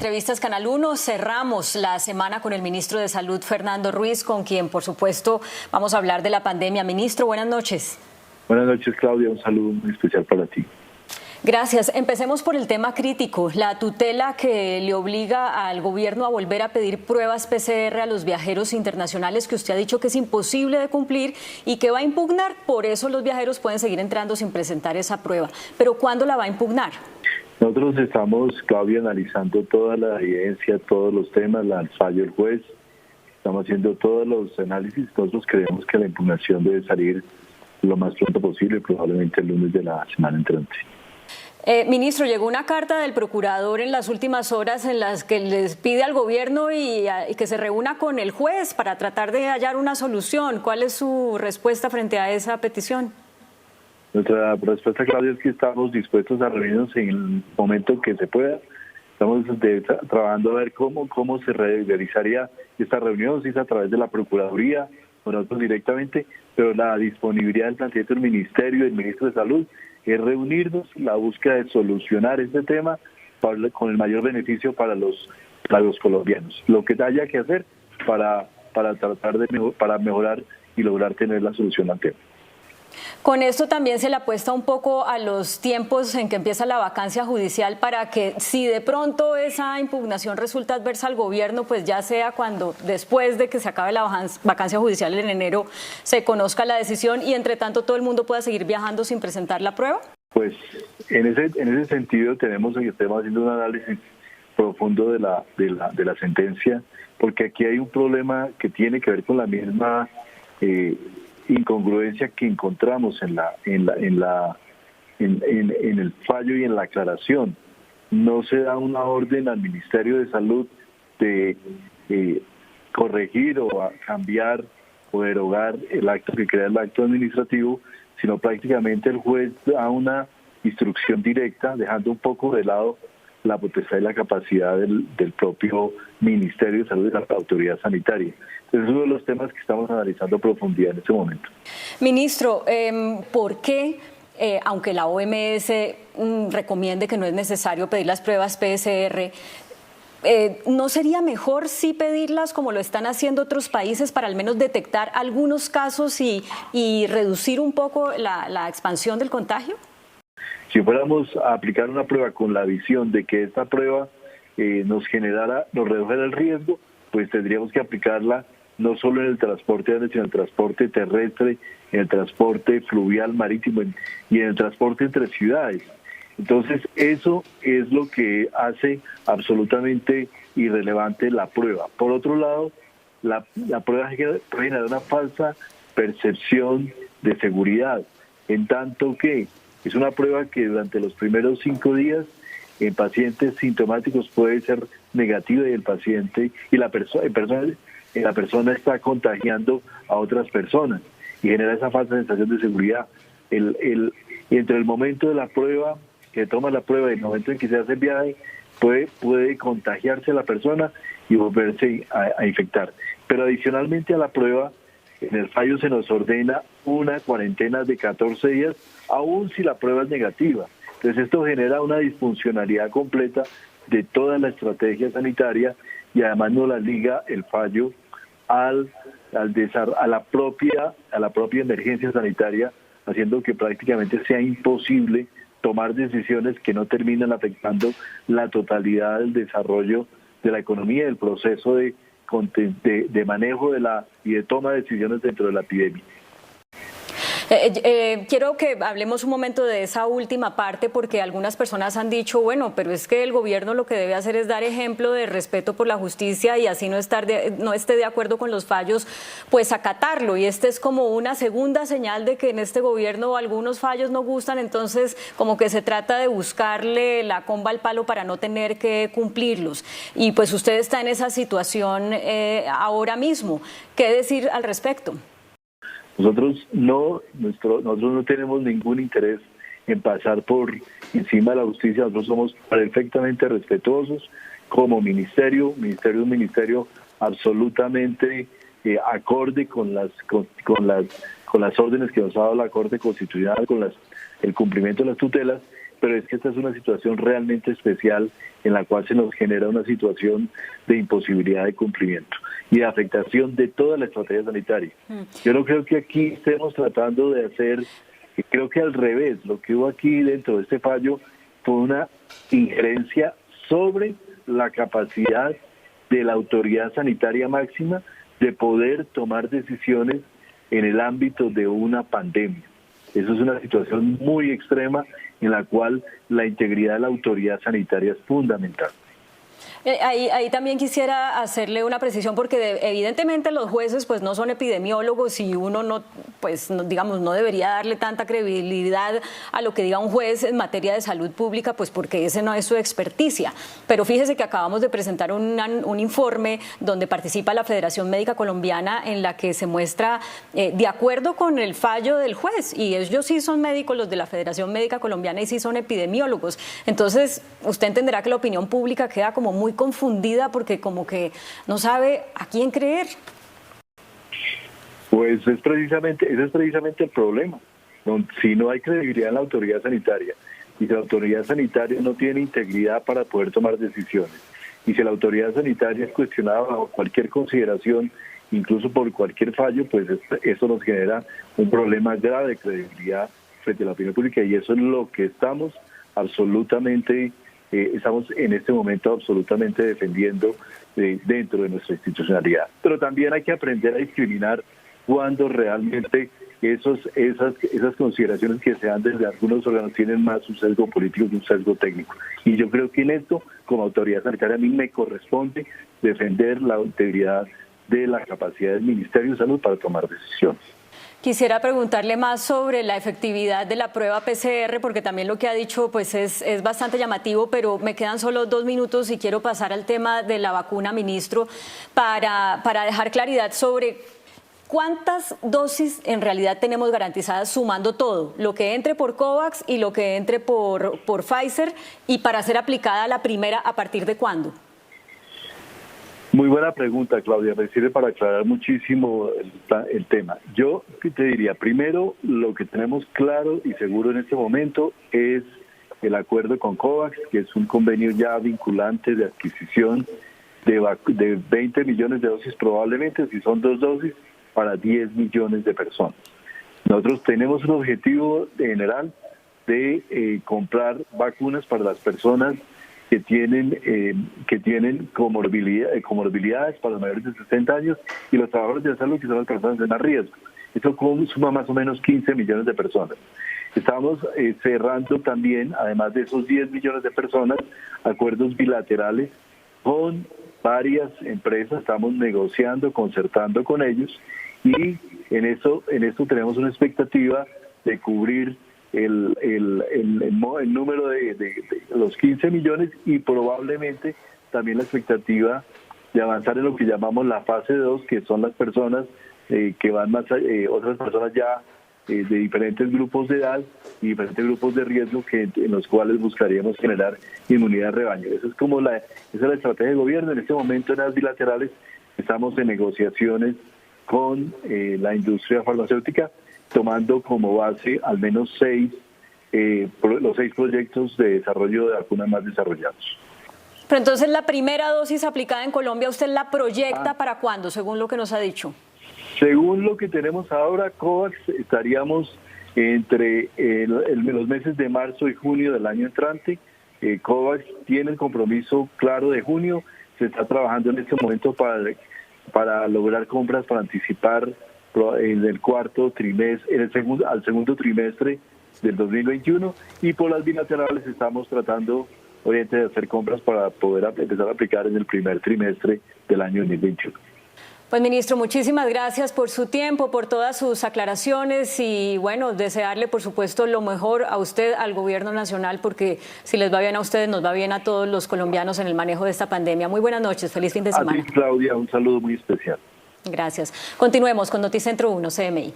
Entrevistas Canal 1, cerramos la semana con el ministro de Salud, Fernando Ruiz, con quien, por supuesto, vamos a hablar de la pandemia. Ministro, buenas noches. Buenas noches, Claudia. Un saludo muy especial para ti. Gracias. Empecemos por el tema crítico, la tutela que le obliga al gobierno a volver a pedir pruebas PCR a los viajeros internacionales, que usted ha dicho que es imposible de cumplir y que va a impugnar. Por eso los viajeros pueden seguir entrando sin presentar esa prueba. Pero ¿cuándo la va a impugnar? Nosotros estamos, Claudia, analizando toda la evidencia, todos los temas, el fallo del juez. Estamos haciendo todos los análisis. Nosotros creemos que la impugnación debe salir lo más pronto posible, probablemente el lunes de la semana entrante. Ministro, llegó una carta del procurador en las últimas horas en las que les pide al gobierno y que se reúna con el juez para tratar de hallar una solución. ¿Cuál es su respuesta frente a esa petición? Nuestra respuesta, Claudia, es que estamos dispuestos a reunirnos en el momento que se pueda. Estamos trabajando a ver cómo se realizaría esta reunión, si es a través de la Procuraduría o nosotros directamente, pero la disponibilidad del planteamiento del Ministerio y del Ministro de Salud es reunirnos, la búsqueda de solucionar este tema con el mayor beneficio para los colombianos. Lo que haya que hacer para tratar para mejorar y lograr tener la solución al tema. Con esto también se le apuesta un poco a los tiempos en que empieza la vacancia judicial para que si de pronto esa impugnación resulta adversa al gobierno, pues ya sea cuando después de que se acabe la vacancia judicial en enero se conozca la decisión y entre tanto todo el mundo pueda seguir viajando sin presentar la prueba. Pues en ese sentido estamos haciendo un análisis profundo de la sentencia, porque aquí hay un problema que tiene que ver con la misma incongruencia que encontramos en el fallo y en la aclaración. No se da una orden al Ministerio de Salud de corregir o cambiar o derogar el acto que crea el acto administrativo, sino prácticamente el juez da una instrucción directa, dejando un poco de lado la potestad y la capacidad del propio Ministerio de Salud y de la autoridad sanitaria. Entonces, es uno de los temas que estamos analizando a profundidad en este momento. Ministro, ¿por qué, aunque la OMS recomiende que no es necesario pedir las pruebas PCR, no sería mejor sí pedirlas como lo están haciendo otros países para al menos detectar algunos casos y reducir un poco la expansión del contagio? Si fuéramos a aplicar una prueba con la visión de que esta prueba nos redujera el riesgo, pues tendríamos que aplicarla no solo en el transporte aéreo, sino en el transporte terrestre, en el transporte fluvial, marítimo y en el transporte entre ciudades. Entonces, eso es lo que hace absolutamente irrelevante la prueba. Por otro lado, la prueba puede generar una falsa percepción de seguridad, en tanto que es una prueba que durante los primeros 5 días en pacientes sintomáticos puede ser negativa y el paciente y la persona está contagiando a otras personas y genera esa falsa sensación de seguridad. Entre el momento de la prueba, que toma la prueba y el momento en que se hace el viaje, puede contagiarse la persona y volverse a infectar. Pero adicionalmente a la prueba, en el fallo se nos ordena una cuarentena de 14 días, aun si la prueba es negativa. Entonces esto genera una disfuncionalidad completa de toda la estrategia sanitaria y además no la liga el fallo a la propia emergencia sanitaria, haciendo que prácticamente sea imposible tomar decisiones que no terminan afectando la totalidad del desarrollo de la economía y del proceso de manejo y de toma de decisiones dentro de la epidemia. Quiero que hablemos un momento de esa última parte porque algunas personas han dicho, bueno, pero es que el gobierno lo que debe hacer es dar ejemplo de respeto por la justicia y así no esté de acuerdo con los fallos, pues acatarlo. Y este es como una segunda señal de que en este gobierno algunos fallos no gustan, entonces como que se trata de buscarle la comba al palo para no tener que cumplirlos. Y pues usted está en esa situación ahora mismo. ¿Qué decir al respecto? Nosotros no tenemos ningún interés en pasar por encima de la justicia. Nosotros somos perfectamente respetuosos como ministerio. Ministerio es un ministerio absolutamente acorde con las órdenes que nos ha dado la Corte Constitucional, con las el cumplimiento de las tutelas, pero es que esta es una situación realmente especial en la cual se nos genera una situación de imposibilidad de cumplimiento y de afectación de toda la estrategia sanitaria. Yo no creo que aquí estemos tratando de hacer, creo que al revés, lo que hubo aquí dentro de este fallo fue una injerencia sobre la capacidad de la autoridad sanitaria máxima de poder tomar decisiones en el ámbito de una pandemia. Eso es una situación muy extrema en la cual la integridad de la autoridad sanitaria es fundamental. Ahí también quisiera hacerle una precisión porque evidentemente los jueces pues no son epidemiólogos y uno no, pues digamos, no debería darle tanta credibilidad a lo que diga un juez en materia de salud pública, pues porque ese no es su experticia. Pero fíjese que acabamos de presentar un informe donde participa la Federación Médica Colombiana en la que se muestra de acuerdo con el fallo del juez, y ellos sí son médicos, los de la Federación Médica Colombiana, y sí son epidemiólogos. Entonces usted entenderá que la opinión pública queda como muy confundida porque como que no sabe a quién creer. Pues ese es precisamente el problema. Si no hay credibilidad en la autoridad sanitaria y si la autoridad sanitaria no tiene integridad para poder tomar decisiones y si la autoridad sanitaria es cuestionada bajo cualquier consideración, incluso por cualquier fallo, pues eso nos genera un problema grave de credibilidad frente a la opinión pública, y eso es lo que estamos en este momento absolutamente defendiendo dentro de nuestra institucionalidad. Pero también hay que aprender a discriminar cuando realmente esas consideraciones que se dan desde algunos órganos tienen más un sesgo político que un sesgo técnico. Y yo creo que en esto, como autoridad sanitaria, a mí me corresponde defender la integridad de la capacidad del Ministerio de Salud para tomar decisiones. Quisiera preguntarle más sobre la efectividad de la prueba PCR, porque también lo que ha dicho pues es bastante llamativo, pero me quedan solo 2 minutos y quiero pasar al tema de la vacuna, ministro, para dejar claridad sobre cuántas dosis en realidad tenemos garantizadas sumando todo, lo que entre por COVAX y lo que entre por Pfizer, y para ser aplicada la primera, ¿a partir de cuándo? Muy buena pregunta, Claudia, me sirve para aclarar muchísimo el tema. Yo te diría, primero, lo que tenemos claro y seguro en este momento es el acuerdo con COVAX, que es un convenio ya vinculante de adquisición de 20 millones de dosis probablemente, si son 2 dosis, para 10 millones de personas. Nosotros tenemos un objetivo general de comprar vacunas para las personas que tienen comorbilidades para los mayores de 60 años y los trabajadores de salud, que son las personas en más riesgo. Esto suma más o menos 15 millones de personas. Estamos cerrando también, además de esos 10 millones de personas, acuerdos bilaterales con varias empresas. Estamos negociando, concertando con ellos, y en esto tenemos una expectativa de cubrir el número de los 15 millones y probablemente también la expectativa de avanzar en lo que llamamos la fase 2, que son las personas que van más, otras personas ya de diferentes grupos de edad y diferentes grupos de riesgo en los cuales buscaríamos generar inmunidad de rebaño. Esa es la estrategia de gobierno. En este momento, en las bilaterales, estamos en negociaciones con la industria farmacéutica, tomando como base al menos los 6 proyectos de desarrollo de vacunas más desarrollados. Pero entonces la primera dosis aplicada en Colombia, ¿usted la proyecta para cuándo, según lo que nos ha dicho? Según lo que tenemos ahora, COVAX, estaríamos entre los meses de marzo y junio del año entrante. COVAX tiene el compromiso claro de junio. Se está trabajando en este momento para lograr compras para anticipar en el cuarto trimestre, al segundo trimestre del 2021, y por las bilaterales estamos tratando obviamente de hacer compras para poder empezar a aplicar en el primer trimestre del año 2021. Pues ministro, muchísimas gracias por su tiempo, por todas sus aclaraciones, y bueno, desearle por supuesto lo mejor a usted, al gobierno nacional, porque si les va bien a ustedes, nos va bien a todos los colombianos en el manejo de esta pandemia. Muy buenas noches, feliz fin de semana. A ti, Claudia, un saludo muy especial. Gracias. Continuemos con Noticentro 1, CMI.